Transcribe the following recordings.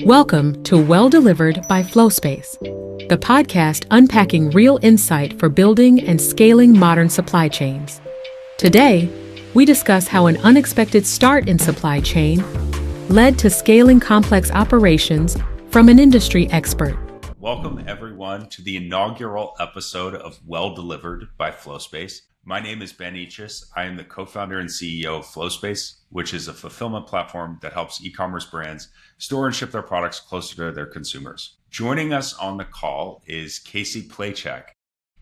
Welcome to Well Delivered by FlowSpace, the podcast unpacking real insight for building and scaling modern supply chains. Today, we discuss how an unexpected start in supply chain led to scaling complex operations from an industry expert. Welcome, everyone, to the inaugural episode of Well Delivered by FlowSpace. My name is Ben Eachus. I am the co-founder and CEO of FlowSpace, which is a fulfillment platform that helps e-commerce brands store and ship their products closer to their consumers. Joining us on the call is Casey Plachek,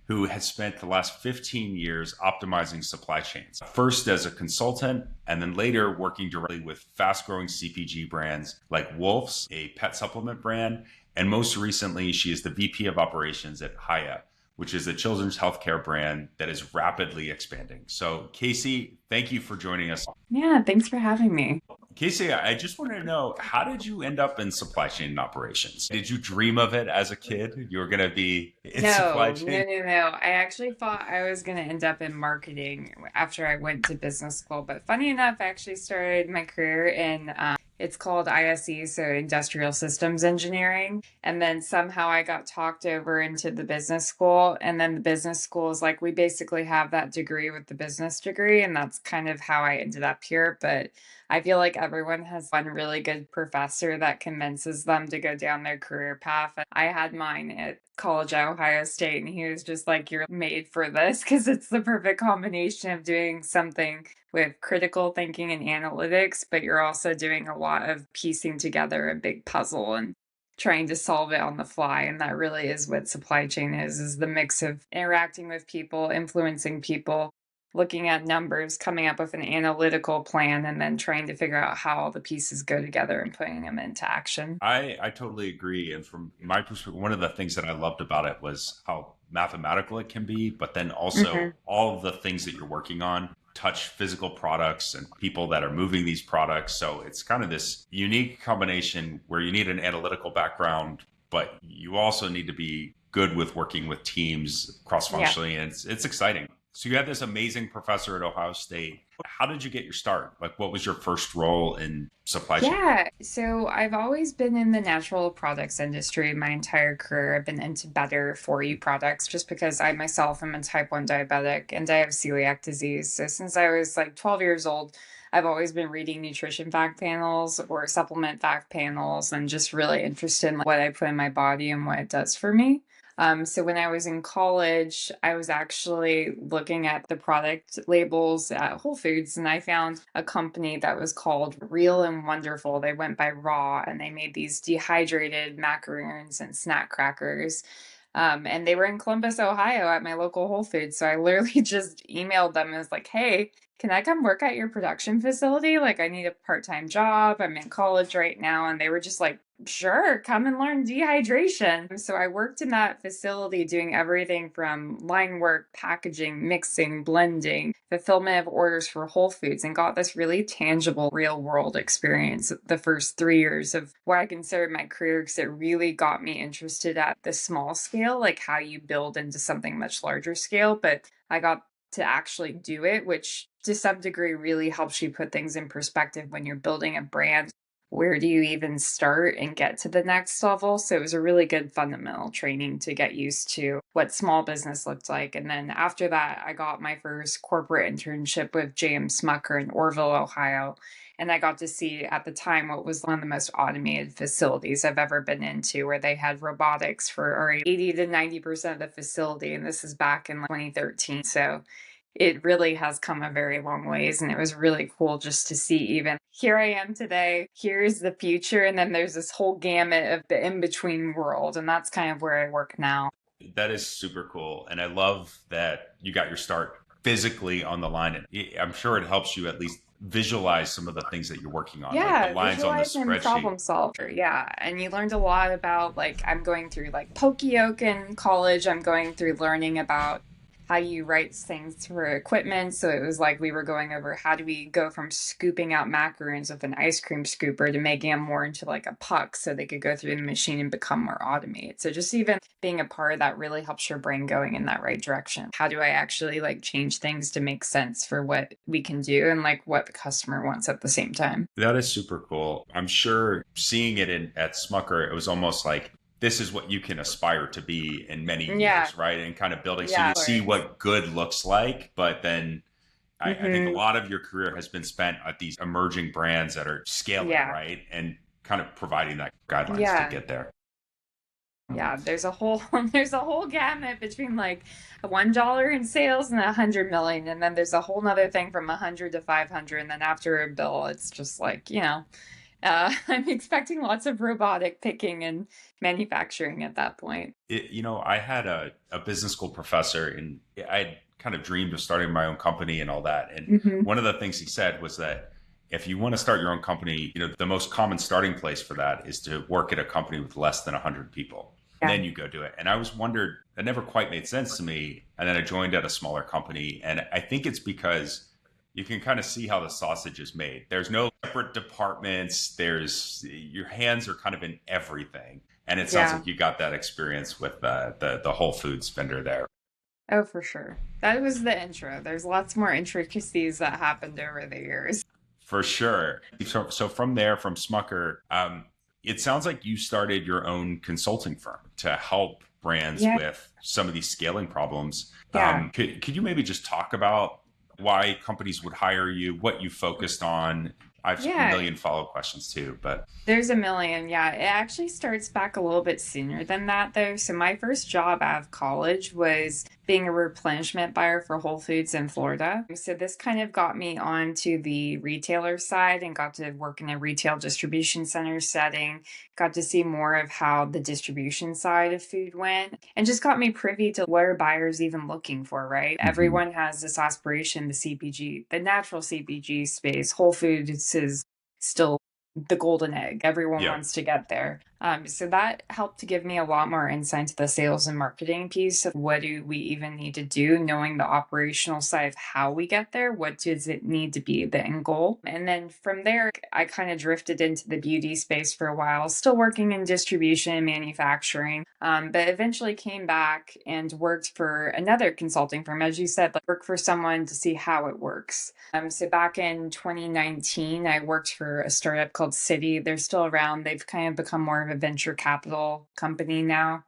who has spent the last 15 years optimizing supply chains, first as a consultant and then later working directly with fast-growing CPG brands like Wolf's, a pet supplement brand, and most recently, she is the VP of Operations at Hiya, which is a children's healthcare brand that is rapidly expanding. So, Casey, thank you for joining us. Yeah, thanks for having me. Casey, I just want to know, how did you end up in supply chain operations? Did you dream of it as a kid? You were going to be in supply chain? No. I actually thought I was going to end up in marketing after I went to business school. But funny enough, I actually started my career in it's called ISE, so Industrial Systems Engineering. And then somehow I got talked over into the business school. And then the business school is like, we basically have that degree with the business degree. And that's kind of how I ended up here. But I feel like everyone has one really good professor that convinces them to go down their career path. And I had mine at college at Ohio State, and he was just like, you're made for this because it's the perfect combination of doing something with critical thinking and analytics, but you're also doing a lot of piecing together a big puzzle and trying to solve it on the fly. And that really is what supply chain is the mix of interacting with people, influencing people, looking at numbers, coming up with an analytical plan, and then trying to figure out how all the pieces go together and putting them into action. I totally agree. And from my perspective, one of the things that I loved about it was how mathematical it can be, but then also all of the things that you're working on touch physical products and people that are moving these products. So it's kind of this unique combination where you need an analytical background, but you also need to be good with working with teams cross-functionally. Yeah. And it's exciting. So you had this amazing professor at Ohio State. How did you get your start? Like, what was your first role in supply chain? Yeah, so I've always been in the natural products industry my entire career. I've been into better for you products just because I myself am a type 1 diabetic and I have celiac disease. So since I was like 12 years old, I've always been reading nutrition fact panels or supplement fact panels and just really interested in what I put in my body and what it does for me. So when I was in college, I was actually looking at the product labels at Whole Foods, and I found a company that was called Real and Wonderful. They went by Raw, and they made these dehydrated macaroons and snack crackers. And they were in Columbus, Ohio at my local Whole Foods. So I literally just emailed them and was like, hey, can I come work at your production facility? Like, I need a part-time job. I'm in college right now. And they were just like, sure, come and learn dehydration. So I worked in that facility doing everything from line work, packaging, mixing, blending, fulfillment of orders for Whole Foods, and got this really tangible real world experience the first 3 years of what I considered my career, because it really got me interested at the small scale, like how you build into something much larger scale. But I got to actually do it, which to some degree really helps you put things in perspective when you're building a brand. Where do you even start and get to the next level? So it was a really good fundamental training to get used to what small business looked like. And then after that, I got my first corporate internship with J.M. Smucker in Orville, Ohio. And I got to see at the time what was one of the most automated facilities I've ever been into, where they had robotics for 80 to 90% of the facility. And this is back in 2013. So it really has come a very long ways. And it was really cool just to see, even here I am today, here's the future. And then there's this whole gamut of the in-between world. And that's kind of where I work now. That is super cool. And I love that you got your start physically on the line. And I'm sure it helps you at least visualize some of the things that you're working on. Yeah, like the lines on the spreadsheet. Problem solver. Yeah. And you learned a lot about, like, I'm going through like Pokeyoke in college. I'm going through learning about how you write things for equipment. So it was like we were going over how do we go from scooping out macaroons with an ice cream scooper to making them more into like a puck so they could go through the machine and become more automated. So just even being a part of that really helps your brain going in that right direction. How do I actually like change things to make sense for what we can do and like what the customer wants at the same time? That is super cool. I'm sure seeing it at Smucker, it was almost like this is what you can aspire to be in many Yeah. years, right? And kind of building. So Yeah. you see what good looks like, but then I think a lot of your career has been spent at these emerging brands that are scaling, Yeah. right? And kind of providing that guidelines Yeah. to get there. Yeah, there's a whole gamut between like $1 in sales and 100 million, and then there's a whole nother thing from 100 to 500, and then after a bill, it's just like I'm expecting lots of robotic picking and manufacturing at that point. I had a business school professor, and I had kind of dreamed of starting my own company and all that. And one of the things he said was that if you want to start your own company, the most common starting place for that is to work at a company with less than 100 people. And then you go do it. And I was wondered, that never quite made sense to me. And then I joined at a smaller company. And I think it's because you can kind of see how the sausage is made. There's no separate departments. Your hands are kind of in everything. And it sounds like you got that experience with the Whole Foods vendor there. Oh, for sure. That was the intro. There's lots more intricacies that happened over the years. For sure. So from there, from Smucker, it sounds like you started your own consulting firm to help brands with some of these scaling problems. Could you maybe just talk about why companies would hire you, what you focused on? I have a million follow-up questions too, but there's a million. Yeah, it actually starts back a little bit sooner than that though. So my first job out of college was being a replenishment buyer for Whole Foods in Florida. So this kind of got me onto the retailer side and got to work in a retail distribution center setting, got to see more of how the distribution side of food went, and just got me privy to what are buyers even looking for, right? Everyone has this aspiration, the CPG, the natural CPG space. Whole Foods is still the golden egg. Everyone wants to get there. So that helped to give me a lot more insight to the sales and marketing piece of what do we even need to do, knowing the operational side of how we get there. What does it need to be the end goal? And then from there, I kind of drifted into the beauty space for a while, still working in distribution and manufacturing, but eventually came back and worked for another consulting firm. As you said, like work for someone to see how it works. So back in 2019, I worked for a startup called City. They're still around. They've kind of become more of a venture capital company now.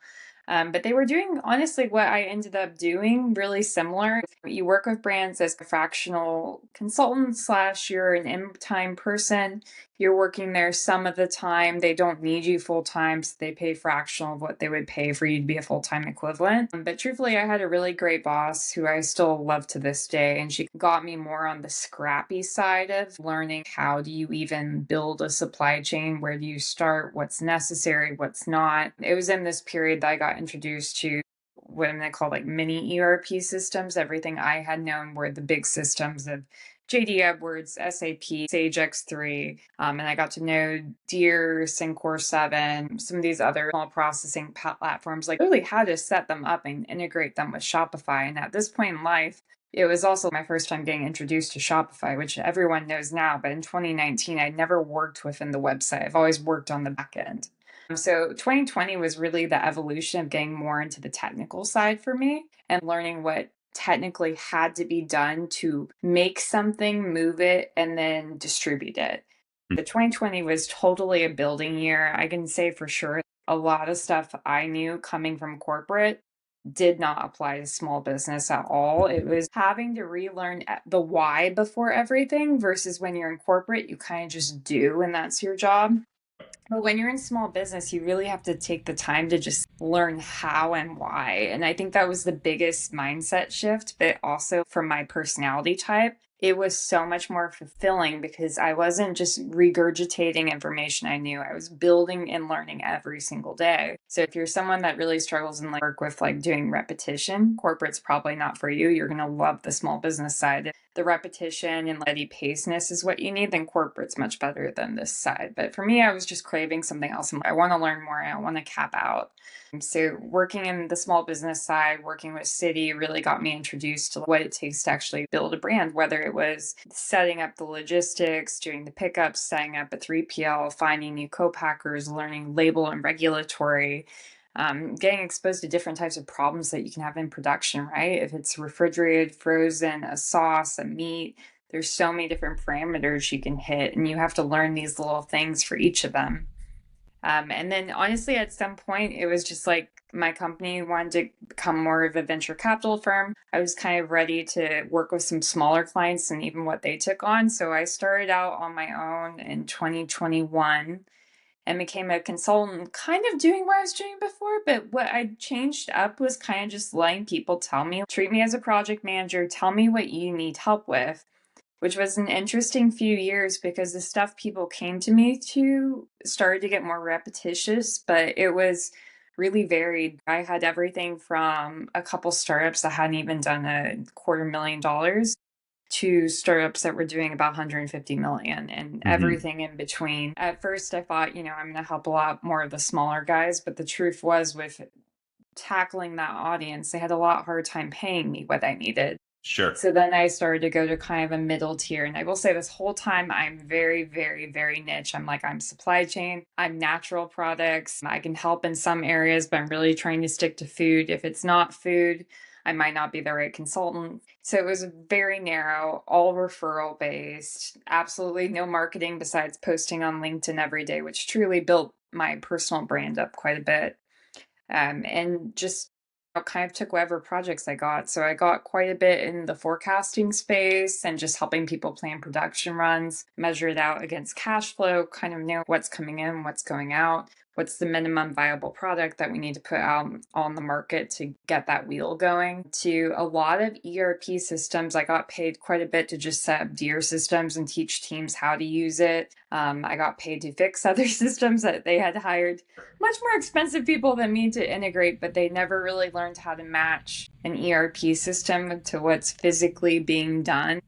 But they were doing, honestly, what I ended up doing really similar. You work with brands as a fractional consultant / you're an in-time person. You're working there some of the time. They don't need you full-time, so they pay fractional of what they would pay for you to be a full-time equivalent. But truthfully, I had a really great boss who I still love to this day, and she got me more on the scrappy side of learning how do you even build a supply chain? Where do you start? What's necessary? What's not? It was in this period that I got introduced to what I'm going to call like mini ERP systems. Everything I had known were the big systems of JD Edwards, SAP, Sage X3, and I got to know Deer, Syncor 7, some of these other small processing platforms, like really how to set them up and integrate them with Shopify. And at this point in life, it was also my first time getting introduced to Shopify, which everyone knows now. But in 2019, I'd never worked within the website. I've always worked on the back end. So 2020 was really the evolution of getting more into the technical side for me and learning what technically had to be done to make something, move it, and then distribute it. The 2020 was totally a building year. I can say for sure a lot of stuff I knew coming from corporate did not apply to small business at all. It was having to relearn the why before everything versus when you're in corporate, you kind of just do and that's your job. But when you're in small business, you really have to take the time to just learn how and why. And I think that was the biggest mindset shift, but also from my personality type, it was so much more fulfilling because I wasn't just regurgitating information I knew. I was building and learning every single day. So if you're someone that really struggles and work with doing repetition, corporate's probably not for you. You're going to love the small business side. If the repetition and steady paceness is what you need, then corporate's much better than this side. But for me, I was just craving something else. I want to learn more. I want to cap out. So working in the small business side, working with Citi really got me introduced to what it takes to actually build a brand, whether it was setting up the logistics, doing the pickups, setting up a 3PL, finding new co-packers, learning label and regulatory, getting exposed to different types of problems that you can have in production, right? If it's refrigerated, frozen, a sauce, a meat, there's so many different parameters you can hit, and you have to learn these little things for each of them. And then honestly, at some point, it was just my company wanted to become more of a venture capital firm. I was kind of ready to work with some smaller clients and even what they took on. So I started out on my own in 2021 and became a consultant, kind of doing what I was doing before. But what I changed up was kind of just letting people tell me, treat me as a project manager, tell me what you need help with, which was an interesting few years because the stuff people came to me to started to get more repetitious, but it was really varied. I had everything from a couple startups that hadn't even done $250,000 to startups that were doing about 150 million and everything in between. At first, I thought, I'm going to help a lot more of the smaller guys, but the truth was, with tackling that audience, they had a lot harder time paying me what I needed. Sure. So then I started to go to kind of a middle tier. And I will say this whole time, I'm very, very, very niche. I'm supply chain, I'm natural products. I can help in some areas, but I'm really trying to stick to food. If it's not food, I might not be the right consultant. So it was very narrow, all referral based, absolutely no marketing besides posting on LinkedIn every day, which truly built my personal brand up quite a bit. And just kind of took whatever projects I got. So I got quite a bit in the forecasting space and just helping people plan production runs, measure it out against cash flow, kind of know what's coming in, what's going out, what's the minimum viable product that we need to put out on the market to get that wheel going. To a lot of ERP systems, I got paid quite a bit to just set up Deer systems and teach teams how to use it. I got paid to fix other systems that they had hired much more expensive people than me to integrate, but they never really learned how to match an ERP system to what's physically being done.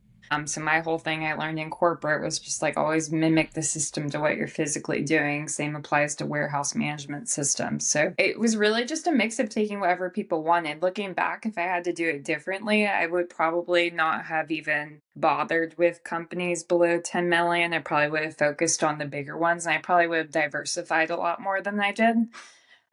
So my whole thing I learned in corporate was just always mimic the system to what you're physically doing. Same applies to warehouse management systems. So it was really just a mix of taking whatever people wanted. Looking back, if I had to do it differently, I would probably not have even bothered with companies below 10 million. I probably would have focused on the bigger ones, and I probably would have diversified a lot more than I did.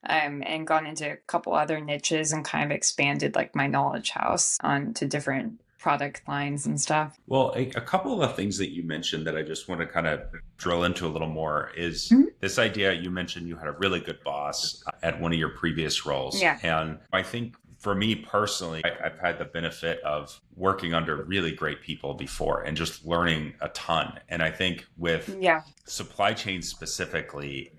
And gone into a couple other niches and kind of expanded my knowledge house onto different product lines and stuff. Well, a couple of the things that you mentioned that I just want to kind of drill into a little more is this idea. You mentioned you had a really good boss at one of your previous roles. Yeah. And I think for me personally, I've had the benefit of working under really great people before and just learning a ton. And I think with supply chain specifically,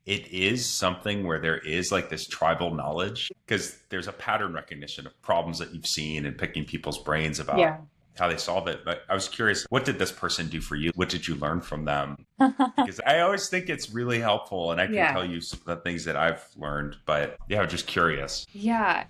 it is something where there is this tribal knowledge because there's a pattern recognition of problems that you've seen and picking people's brains about how they solve it. But I was curious, what did this person do for you? What did you learn from them? Because I always think it's really helpful, and I can tell you some of the things that I've learned, but I'm just curious. Yeah.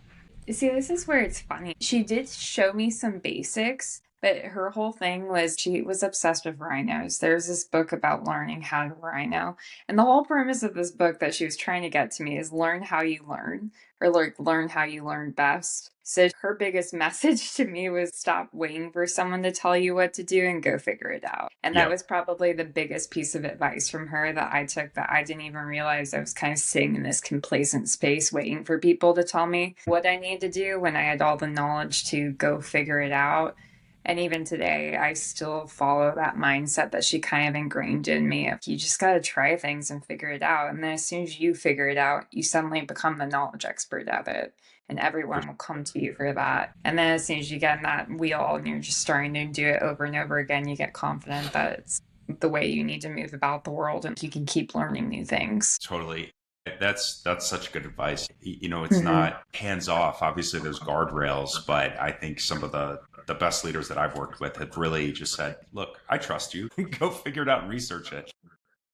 See, this is where it's funny. She did show me some basics, but her whole thing was she was obsessed with rhinos. There's this book about learning how to rhino. And the whole premise of this book that she was trying to get to me is learn how you learn, or learn how you learn best. So her biggest message to me was stop waiting for someone to tell you what to do and go figure it out. And that was probably the biggest piece of advice from her that I took, that I didn't even realize I was kind of sitting in this complacent space waiting for people to tell me what I need to do when I had all the knowledge to go figure it out. And even today, I still follow that mindset that she kind of ingrained in me. You just got to try things and figure it out. And then as soon as you figure it out, you suddenly become the knowledge expert at it. And everyone will come to you for that. And then as soon as you get in that wheel and you're just starting to do it over and over again, you get confident that it's the way you need to move about the world and you can keep learning new things. Totally. That's such good advice. It's not hands off. Obviously, there's guardrails, but I think some of the best leaders that I've worked with have really just said, "Look, I trust you. Go figure it out and research it."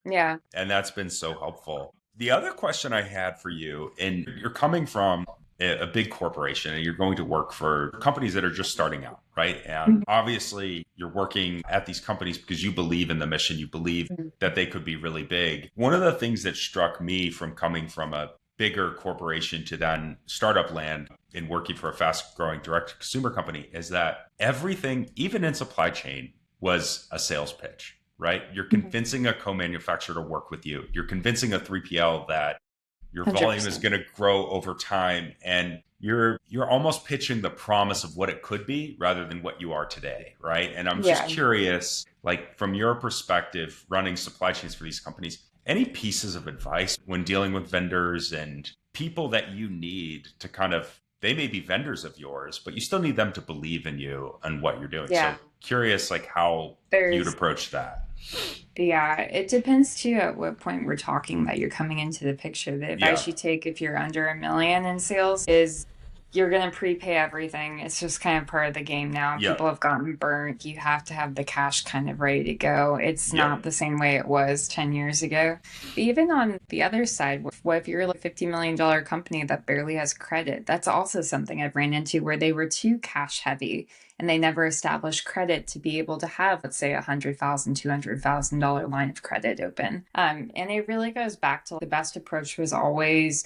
Yeah. And that's been so helpful. The other question I had for you, and you're coming from a big corporation and you're going to work for companies that are just starting out, right? And obviously, you're working at these companies because you believe in the mission, you believe that they could be really big. One of the things that struck me from coming from a bigger corporation to then startup land in working for a fast growing direct consumer company is that everything, even in supply chain, was a sales pitch. Right? You're convincing a co-manufacturer to work with you. You're convincing a 3PL that your volume 100%. is going to grow over time, and you're almost pitching the promise of what it could be rather than what you are today, right? And I'm just Yeah. curious, like from your perspective running supply chains for these companies, any pieces of advice when dealing with vendors and people that you need to kind of, they may be vendors of yours, but you still need them to believe in you and what you're doing. So Yeah. curious like how you'd There's approach that. Yeah, it depends too at what point we're talking that you're coming into the picture. The Yeah. advice you take if you're under 1 million in sales is you're going to prepay everything. It's just kind of part of the game now. Yeah. People have gotten burnt. You have to have the cash kind of ready to go. It's Yeah. not the same way it was 10 years ago. But even on the other side, what if you're a $50 million company that barely has credit? That's also something I've ran into where they were too cash heavy and they never established credit to be able to have, let's say, $100,000, $200,000 line of credit open. And it really goes back to the best approach was always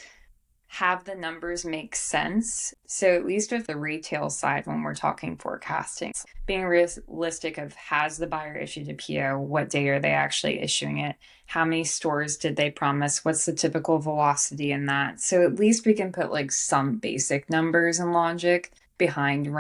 have the numbers make sense. So at least with the retail side, when we're talking forecasting, being realistic of has the buyer issued a PO? What day are they actually issuing it? How many stores did they promise? What's the typical velocity in that? So at least we can put like some basic numbers and logic behind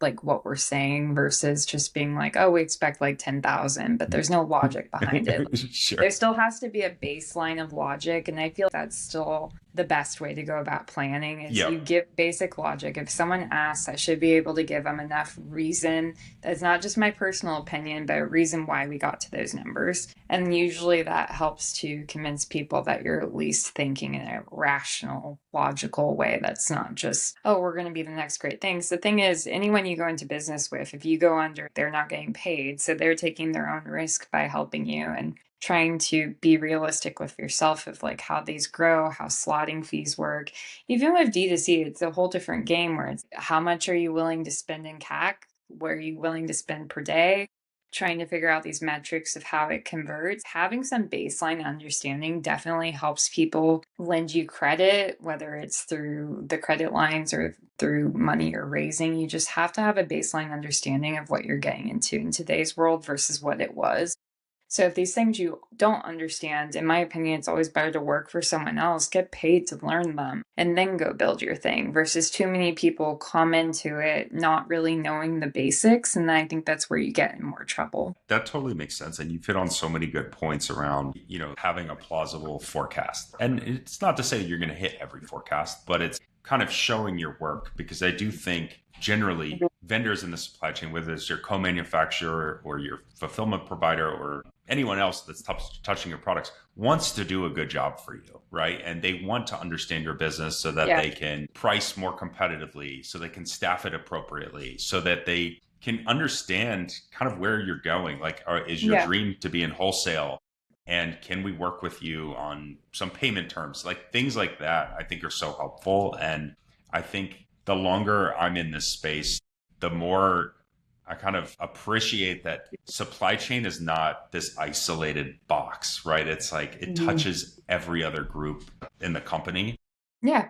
like what we're saying versus just being like, oh, we expect like 10,000, but there's no logic behind it. Sure. There still has to be a baseline of logic. And I feel that's still the best way to go about planning is Yep. you give basic logic. If someone asks, I should be able to give them enough reason. That's not just my personal opinion, but a reason why we got to those numbers. And usually that helps to convince people that you're at least thinking in a rational, logical way. That's not just, oh, we're going to be the next great things. The thing is, anyone you go into business with, if you go under, they're not getting paid. So they're taking their own risk by helping you and trying to be realistic with yourself of like how these grow, how slotting fees work. Even with D2C, it's a whole different game where it's how much are you willing to spend in CAC? What are you willing to spend per day? Trying to figure out these metrics of how it converts. Having some baseline understanding definitely helps people lend you credit, whether it's through the credit lines or through money you're raising. You just have to have a baseline understanding of what you're getting into in today's world versus what it was. So if these things you don't understand, in my opinion, it's always better to work for someone else, get paid to learn them, and then go build your thing versus too many people come into it not really knowing the basics. And I think that's where you get in more trouble. That totally makes sense. And you've hit on so many good points around, having a plausible forecast. And it's not to say you're going to hit every forecast, but it's kind of showing your work because I do think generally vendors in the supply chain, whether it's your co-manufacturer or your fulfillment provider or anyone else that's touching your products, wants to do a good job for you, right? And they want to understand your business so that they can price more competitively, so they can staff it appropriately, so that they can understand kind of where you're going. Like, is your dream to be in wholesale? And can we work with you on some payment terms? Like things like that, I think are so helpful. And I think the longer I'm in this space, the more I kind of appreciate that supply chain is not this isolated box, right? It's like it touches every other group in the company. Yeah.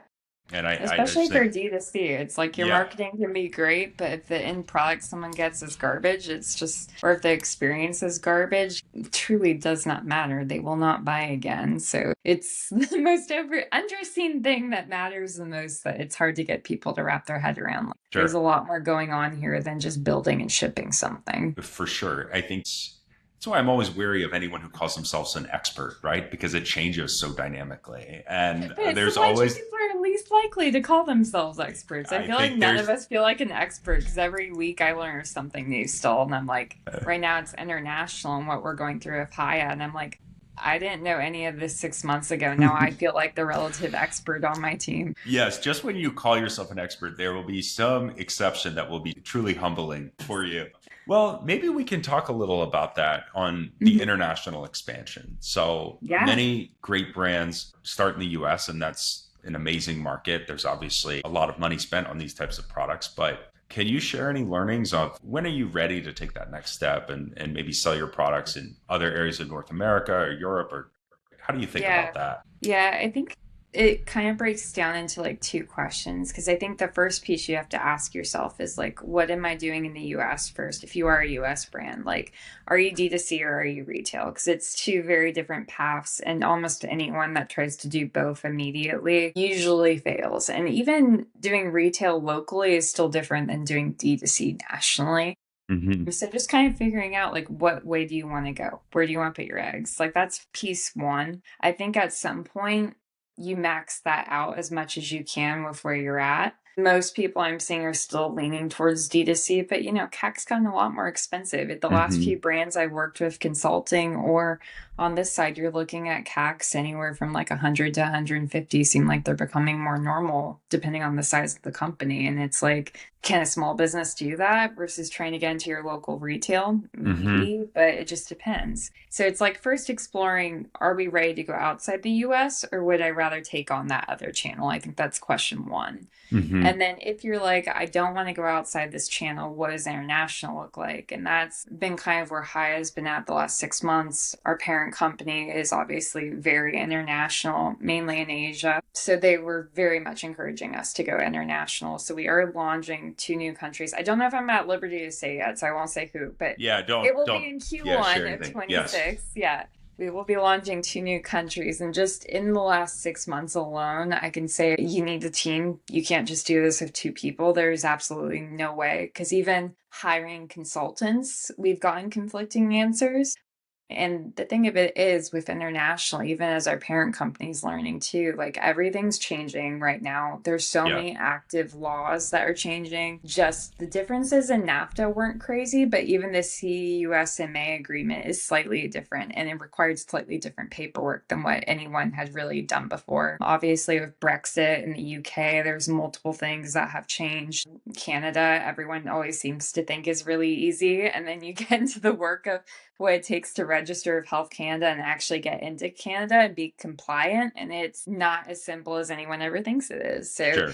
And especially for D2C, it's like your Yeah. marketing can be great, but if the end product someone gets is garbage, it's just, or if the experience is garbage, it truly does not matter. They will not buy again. So it's the most underseen thing that matters the most, that it's hard to get people to wrap their head around. Like, Sure. there's a lot more going on here than just building and shipping something. For sure. I think that's why I'm always wary of anyone who calls themselves an expert, right? Because it changes so dynamically. And But there's supply chain always people are least likely to call themselves experts. I feel like think none there's- of us feel like an expert because every week I learn something new still. And I'm like, right now it's international and what we're going through with Hiya. And I'm like, I didn't know any of this 6 months ago. Now I feel like the relative expert on my team. Yes, just when you call yourself an expert, there will be some exception that will be truly humbling for you. Well, maybe we can talk a little about that on the Mhm. international expansion. So Yeah. many great brands start in the US, and that's an amazing market. There's obviously a lot of money spent on these types of products, but can you share any learnings of when are you ready to take that next step and maybe sell your products in other areas of North America or Europe, or how do you think Yeah. about that? Yeah, I think it kind of breaks down into like two questions because I think the first piece you have to ask yourself is like, what am I doing in the US first? If you are a US brand, like, are you D2C or are you retail? Because it's two very different paths, and almost anyone that tries to do both immediately usually fails. And even doing retail locally is still different than doing D2C nationally. Hmm. So just kind of figuring out like what way do you want to go? Where do you want to put your eggs? Like that's piece one. I think at some point you max that out as much as you can with where you're at. Most people I'm seeing are still leaning towards D2C, but CAC's gotten a lot more expensive. The last Hmm. few brands I worked with consulting or on this side, you're looking at CACs anywhere from like 100 to 150 seem like they're becoming more normal depending on the size of the company. And it's like, can a small business do that versus trying to get into your local retail? Hmm. Maybe, but it just depends. So it's like first exploring, are we ready to go outside the US or would I rather take on that other channel? I think that's question one. Hmm. And then if you're like, I don't want to go outside this channel, what does international look like? And that's been kind of where Hiya has been at the last 6 months. Our parent company is obviously very international, mainly in Asia. So they were very much encouraging us to go international. So we are launching two new countries. I don't know if I'm at liberty to say yet, so I won't say who, but Yeah, it will don't be in yeah, Q1 share of anything. Yes. 26. Yeah. We will be launching two new countries. And just in the last 6 months alone, I can say you need a team. You can't just do this with two people. There's absolutely no way. Because even hiring consultants, we've gotten conflicting answers. And the thing of it is, with international, even as our parent company's learning too, like everything's changing right now. There's so Yeah. many active laws that are changing. Just the differences in NAFTA weren't crazy, but even the CUSMA agreement is slightly different and it required slightly different paperwork than what anyone had really done before. Obviously, with Brexit in the UK, there's multiple things that have changed. Canada, everyone always seems to think is really easy. And then you get into the work of what it takes to register with Health Canada and actually get into Canada and be compliant. And it's not as simple as anyone ever thinks it is. So Sure.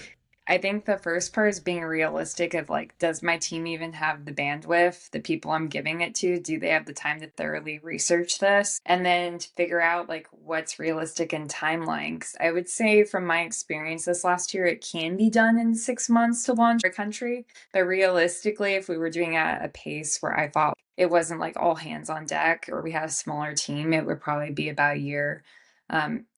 I think the first part is being realistic of like, does my team even have the bandwidth? The people I'm giving it to, do they have the time to thoroughly research this? And then to figure out like what's realistic in timeline. 'Cause I would say from my experience this last year, it can be done in 6 months to launch a country. But realistically, if we were doing at a pace where I thought it wasn't like all hands on deck or we had a smaller team, it would probably be about a year.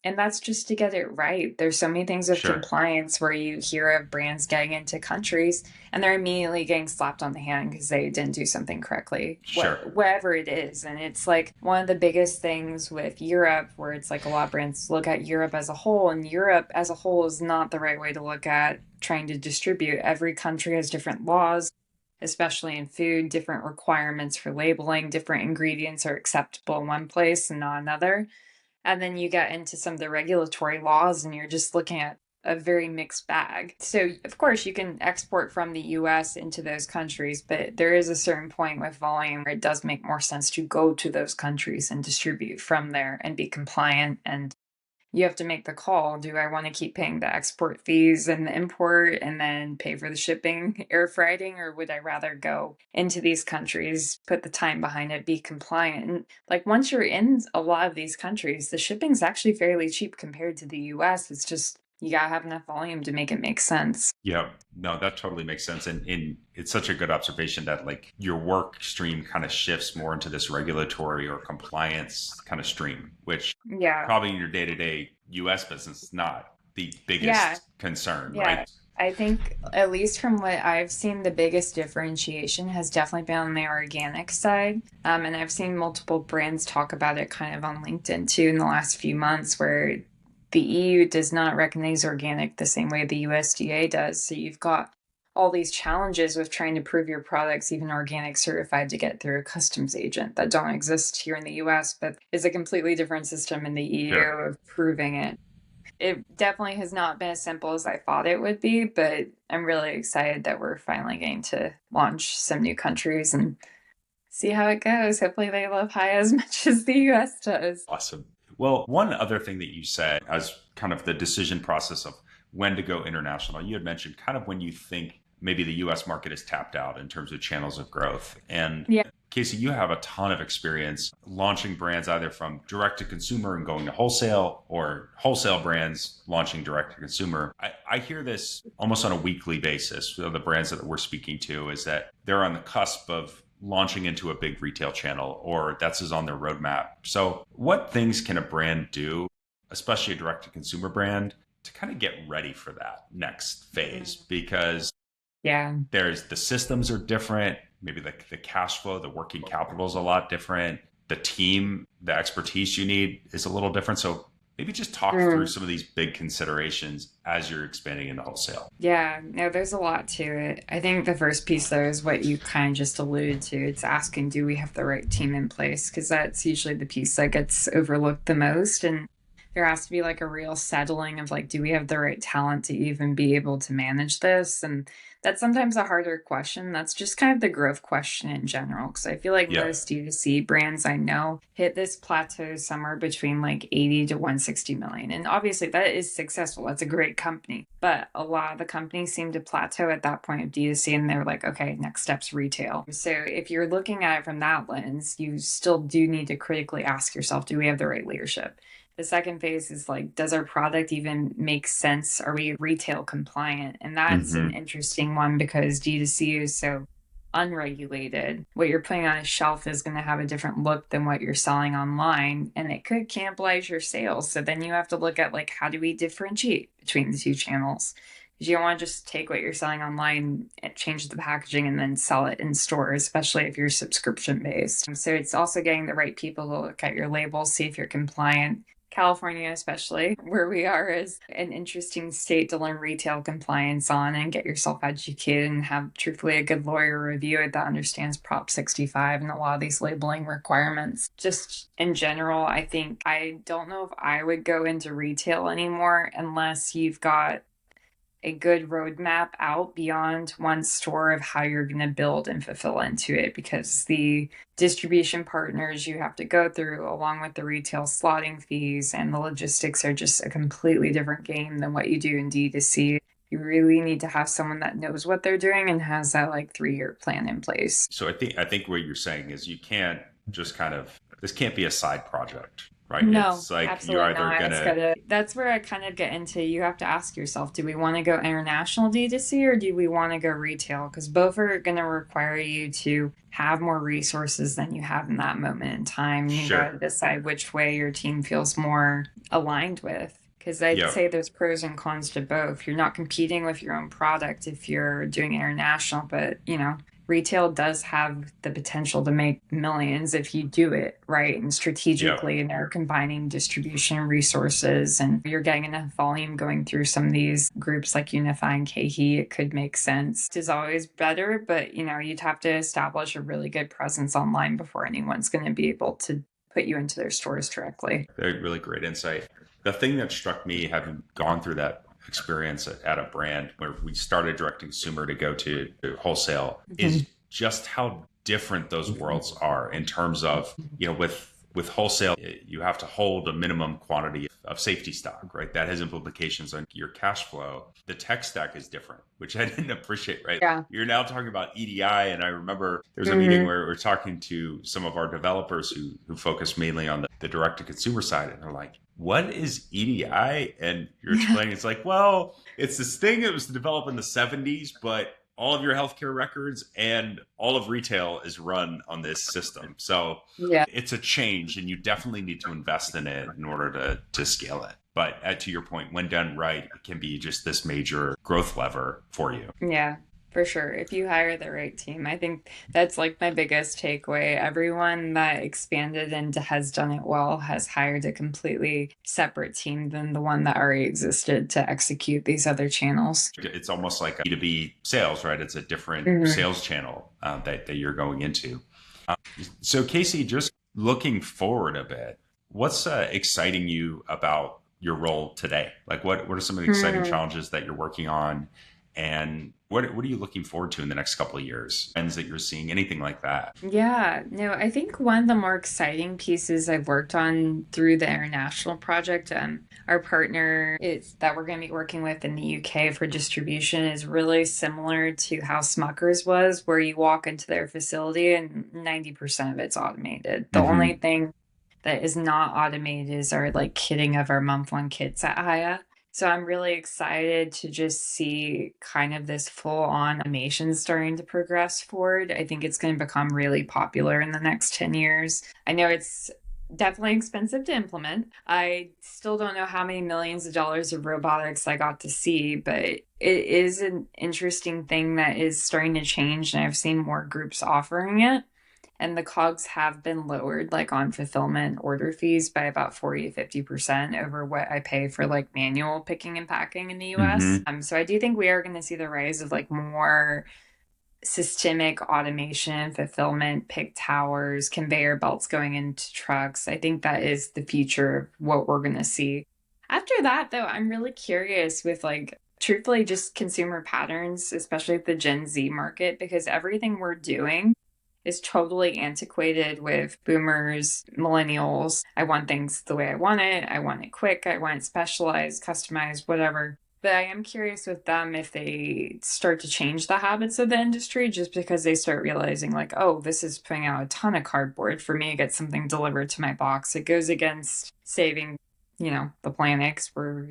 And that's just to get it right. There's so many things with Sure. compliance where you hear of brands getting into countries and they're immediately getting slapped on the hand because they didn't do something correctly, Sure. whatever it is. And it's like one of the biggest things with Europe, where it's like a lot of brands look at Europe as a whole, and Europe as a whole is not the right way to look at trying to distribute. Every country has different laws, especially in food, different requirements for labeling, different ingredients are acceptable in one place and not another. And then you get into some of the regulatory laws and you're just looking at a very mixed bag. So, of course, you can export from the US into those countries, but there is a certain point with volume where it does make more sense to go to those countries and distribute from there and be compliant. And you have to make the call. Do I want to keep paying the export fees and the import and then pay for the shipping, air freighting, or would I rather go into these countries, put the time behind it, be compliant? And like once you're in a lot of these countries, the shipping's actually fairly cheap compared to the US. It's just you gotta have enough volume to make it make sense. Yeah. No, that totally makes sense. And it's such a good observation that like your work stream kind of shifts more into this regulatory or compliance kind of stream, which Yeah. probably in your day-to-day US business is not the Yeah. biggest concern, Yeah. right? I think, at least from what I've seen, the biggest differentiation has definitely been on the organic side. And I've seen multiple brands talk about it kind of on LinkedIn too in the last few months, where the EU does not recognize organic the same way the USDA does. So you've got all these challenges with trying to prove your product's even organic certified to get through a customs agent that don't exist here in the US, but is a completely different system in the EU Sure. of proving it. It definitely has not been as simple as I thought it would be, but I'm really excited that we're finally getting to launch some new countries and see how it goes. Hopefully they love Hiya as much as the US does. Awesome. Well, one other thing that you said as kind of the decision process of when to go international, you had mentioned kind of when you think maybe the US market is tapped out in terms of channels of growth. And Yeah. Casey, you have a ton of experience launching brands either from direct to consumer and going to wholesale, or wholesale brands launching direct to consumer. I hear this almost on a weekly basis. So the brands that we're speaking to is that they're on the cusp of launching into a big retail channel, or that's is on their roadmap. So what things can a brand do, especially a direct to consumer brand, to kind of get ready for that next phase? Because Yeah. there's the systems are different. Maybe the cash flow, the working capital is a lot different. The team, the expertise you need is a little different. So maybe just talk through some of these big considerations as you're expanding into wholesale. Yeah, no, there's a lot to it. I think the first piece, though, is what you kind of just alluded to. It's asking, do we have the right team in place? Because that's usually the piece that gets overlooked the most. And there has to be like a real settling of like, do we have the right talent to even be able to manage this? And that's sometimes a harder question. That's just kind of the growth question in general. Because I feel like Yeah. most D2C brands I know hit this plateau somewhere between like 80 to 160 million. And obviously that is successful. That's a great company. But a lot of the companies seem to plateau at that point of D2C, and they're like, okay, next step's retail. So if you're looking at it from that lens, you still do need to critically ask yourself, do we have the right leadership? The second phase is like, does our product even make sense? Are we retail compliant? And that's an interesting one because D2C is so unregulated. What you're putting on a shelf is going to have a different look than what you're selling online, and it could cannibalize your sales. So then you have to look at like, how do we differentiate between the two channels? Because you don't want to just take what you're selling online and change the packaging and then sell it in stores, especially if you're subscription based. So it's also getting the right people to look at your labels, see if you're compliant. California, especially, where we are, is an interesting state to learn retail compliance on and get yourself educated and have truthfully a good lawyer review it that understands Prop 65 and a lot of these labeling requirements. Just in general, I think I don't know if I would go into retail anymore unless you've got a good roadmap out beyond one store of how you're going to build and fulfill into it, because the distribution partners you have to go through along with the retail slotting fees and the logistics are just a completely different game than what you do in D2C. You really need to have someone that knows what they're doing and has that like 3-year plan in place. So I think what you're saying is you can't just kind of, this can't be a side project, right? No, it's like absolutely you're either not. That's where I kind of get into, you have to ask yourself, do we want to go international D2C or do we want to go retail? Because both are going to require you to have more resources than you have in that moment in time. You Sure. got to decide which way your team feels more aligned with. Because I'd say there's pros and cons to both. You're not competing with your own product if you're doing international, but retail does have the potential to make millions if you do it right and strategically, and they're combining distribution resources and you're getting enough volume going through some of these groups like Unify and KHE. It could make sense. It is always better, but you'd have to establish a really good presence online before anyone's going to be able to put you into their stores directly. Really great insight. The thing that struck me, having gone through that experience at a brand where we started direct to consumer to go to wholesale, is just how different those worlds are in terms of, with wholesale, you have to hold a minimum quantity of safety stock, right? That has implications on your cash flow. The tech stack is different, which I didn't appreciate, right? Yeah. You're now talking about EDI. And I remember there's a meeting where we're talking to some of our developers who focus mainly on the direct to consumer side. And they're like, what is EDI? And you're explaining, it's like, well, it's this thing that was developed in the 70s, but all of your healthcare records and all of retail is run on this system. So it's a change, and you definitely need to invest in it in order to scale it. But to your point, when done right, it can be just this major growth lever for you. Yeah. For sure. If you hire the right team, I think that's like my biggest takeaway. Everyone that expanded and has done it well has hired a completely separate team than the one that already existed to execute these other channels. It's almost like a B2B sales, right? It's a different sales channel that you're going into. So, Casey, just looking forward a bit, what's exciting you about your role today? Like, what are some of the exciting challenges that you're working on? And what are you looking forward to in the next couple of years? Trends that you're seeing, anything like that? Yeah, no, I think one of the more exciting pieces I've worked on through the international project, our partner is that we're going to be working with in the UK for distribution is really similar to how Smucker's was, where you walk into their facility and 90% of it's automated. The only thing that is not automated is our like kitting of our month one kits at Hiya. So I'm really excited to just see kind of this full on automation starting to progress forward. I think it's going to become really popular in the next 10 years. I know it's definitely expensive to implement. I still don't know how many millions of dollars of robotics I got to see, but it is an interesting thing that is starting to change, and I've seen more groups offering it. And the COGS have been lowered, like on fulfillment order fees, by about 40 to 50% over what I pay for like manual picking and packing in the US. So I do think we are going to see the rise of like more systemic automation, fulfillment, pick towers, conveyor belts going into trucks. I think that is the future of what we're going to see. After that, though, I'm really curious with like, truthfully, just consumer patterns, especially the Gen Z market, because everything we're doing is totally antiquated with boomers, millennials. I want things the way I want it quick, I want it specialized, customized, whatever. But I am curious with them if they start to change the habits of the industry just because they start realizing like, oh, this is putting out a ton of cardboard for me to get something delivered to my box. It goes against saving, the planet 'cause we're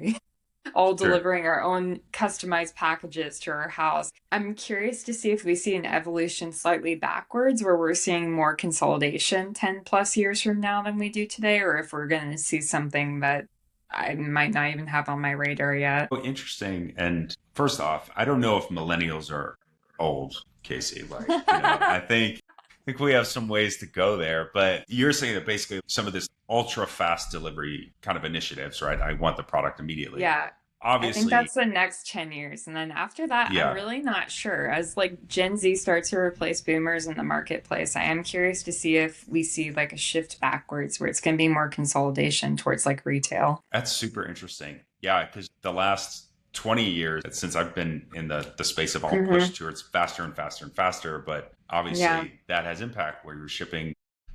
all delivering our own customized packages to our house. I'm curious to see if we see an evolution slightly backwards where we're seeing more consolidation 10 plus years from now than we do today, or if we're going to see something that I might not even have on my radar yet. Oh, interesting. And first off, I don't know if millennials are old, Casey. Like, I think we have some ways to go there, but you're saying that basically some of this ultra fast delivery kind of initiatives, right? I want the product immediately. Yeah. Obviously, I think that's the next 10 years. And then after that, I'm really not sure. As like Gen Z starts to replace boomers in the marketplace, I am curious to see if we see like a shift backwards where it's going to be more consolidation towards like retail. That's super interesting. Yeah, because the last 20 years since I've been in the space of all pushed towards faster and faster and faster, but obviously that has impact where you're shipping,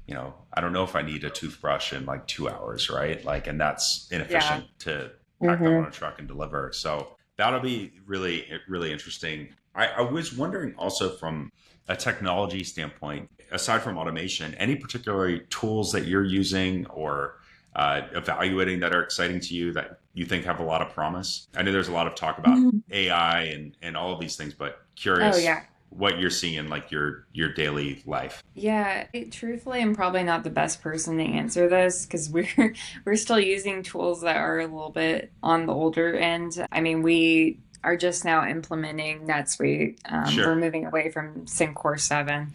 I don't know if I need a toothbrush in like 2 hours, right? Like, and that's inefficient to pack them on a truck and deliver. So that'll be really, really interesting. I was wondering also from a technology standpoint, aside from automation, any particular tools that you're using or evaluating that are exciting to you that you think have a lot of promise? I know there's a lot of talk about AI and all of these things, but curious what you're seeing in like your daily life. Yeah, truthfully, I'm probably not the best person to answer this because we're still using tools that are a little bit on the older end. I mean, we are just now implementing NetSuite. We're moving away from SynCore 7.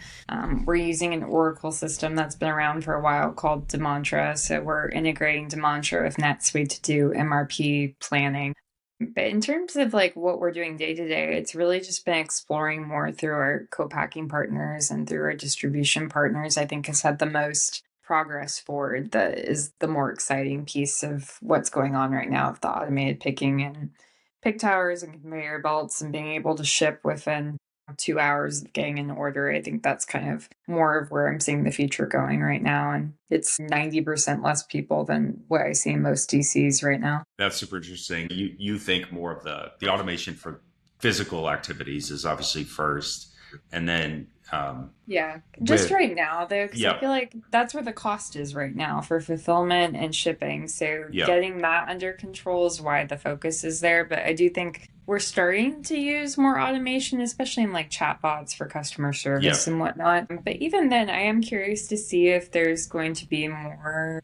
We're using an Oracle system that's been around for a while called Demantra. So we're integrating Demantra with NetSuite to do MRP planning. But in terms of like what we're doing day to day, it's really just been exploring more through our co-packing partners and through our distribution partners. I think has had the most progress forward. That is the more exciting piece of what's going on right now with the automated picking and pick towers and conveyor belts and being able to ship within 2 hours of getting an order. I think that's kind of more of where I'm seeing the future going right now. And it's 90% less people than what I see in most DCs right now. That's super interesting. You think more of the automation for physical activities is obviously first, and then right now though, because I feel like that's where the cost is right now for fulfillment and shipping. So getting that under control is why the focus is there. But I do think we're starting to use more automation, especially in like chatbots for customer service and whatnot. But even then, I am curious to see if there's going to be more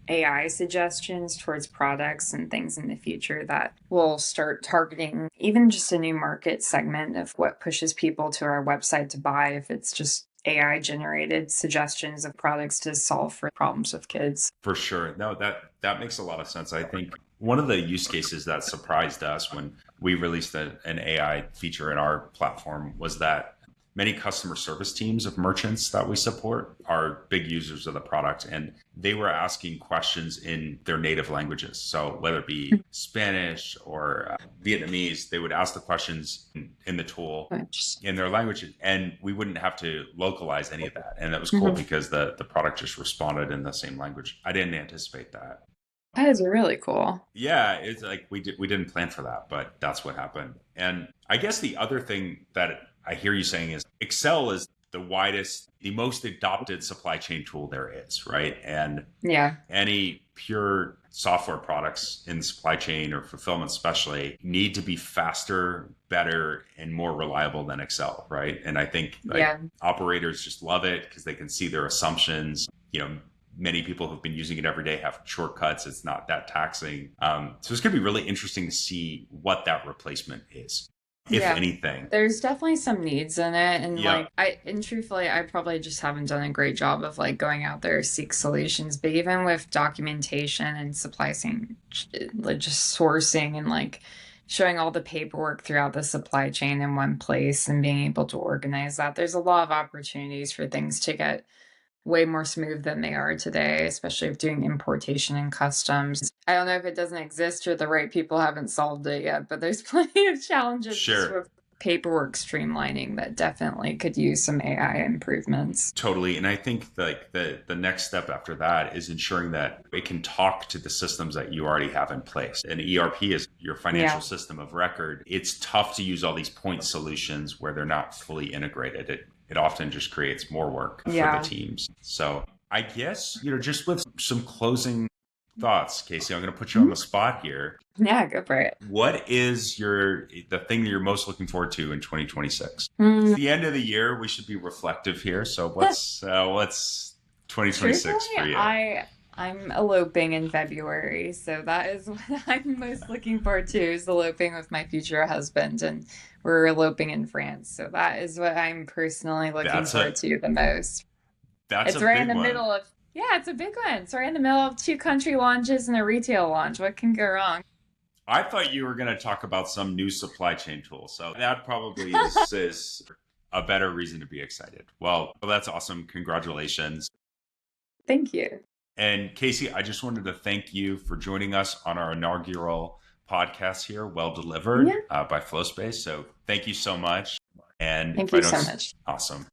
AI suggestions towards products and things in the future that will start targeting even just a new market segment of what pushes people to our website to buy, if it's just AI generated suggestions of products to solve for problems with kids. For sure. No, that makes a lot of sense. I think one of the use cases that surprised us when we released an AI feature in our platform was that many customer service teams of merchants that we support are big users of the product, and they were asking questions in their native languages. So whether it be Spanish or Vietnamese, they would ask the questions in the tool in their language, and we wouldn't have to localize any of that. And that was cool because the product just responded in the same language. I didn't anticipate that. That is really cool. Yeah, it's like we didn't plan for that, but that's what happened. And I guess the other thing that I hear you saying is Excel is the most adopted supply chain tool there is, right? And any pure software products in supply chain or fulfillment especially need to be faster, better, and more reliable than Excel, right? And I think operators just love it because they can see their assumptions. Many people who've been using it every day have shortcuts. It's not that taxing. So it's going to be really interesting to see what that replacement is, if anything. There's definitely some needs in it. And truthfully, I probably just haven't done a great job of going out there to seek solutions. But even with documentation and supply chain, just sourcing and showing all the paperwork throughout the supply chain in one place and being able to organize that, there's a lot of opportunities for things to get way more smooth than they are today, especially if doing importation and customs. I don't know if it doesn't exist or the right people haven't solved it yet, but there's plenty of challenges just with paperwork streamlining that definitely could use some AI improvements. Totally. And I think the next step after that is ensuring that it can talk to the systems that you already have in place. And ERP is your financial system of record. It's tough to use all these point solutions where they're not fully integrated. It often just creates more work for the teams. So I guess, just with some closing thoughts, Casey, I'm going to put you on the spot here. Yeah, go for it. What is the thing that you're most looking forward to in 2026? It's the end of the year. We should be reflective here. So what's 2026 for you? I'm eloping in February, so that is what I'm most looking forward to, is eloping with my future husband, and we're eloping in France. So that is what I'm personally looking forward to the most. It's right in the middle of it's a big one. It's right in the middle of 2 country launches and a retail launch. What can go wrong? I thought you were going to talk about some new supply chain tool, so that probably is a better reason to be excited. Well, that's awesome. Congratulations. Thank you. And Casey, I just wanted to thank you for joining us on our inaugural podcast here, Well Delivered by FlowSpace. So thank you so much. And thank you so much. Awesome.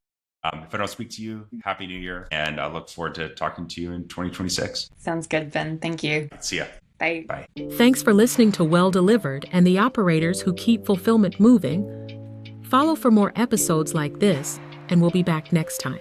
If I don't speak to you, Happy New Year. And I look forward to talking to you in 2026. Sounds good, Ben. Thank you. See ya. Bye. Bye. Thanks for listening to Well Delivered and the operators who keep fulfillment moving. Follow for more episodes like this, and we'll be back next time.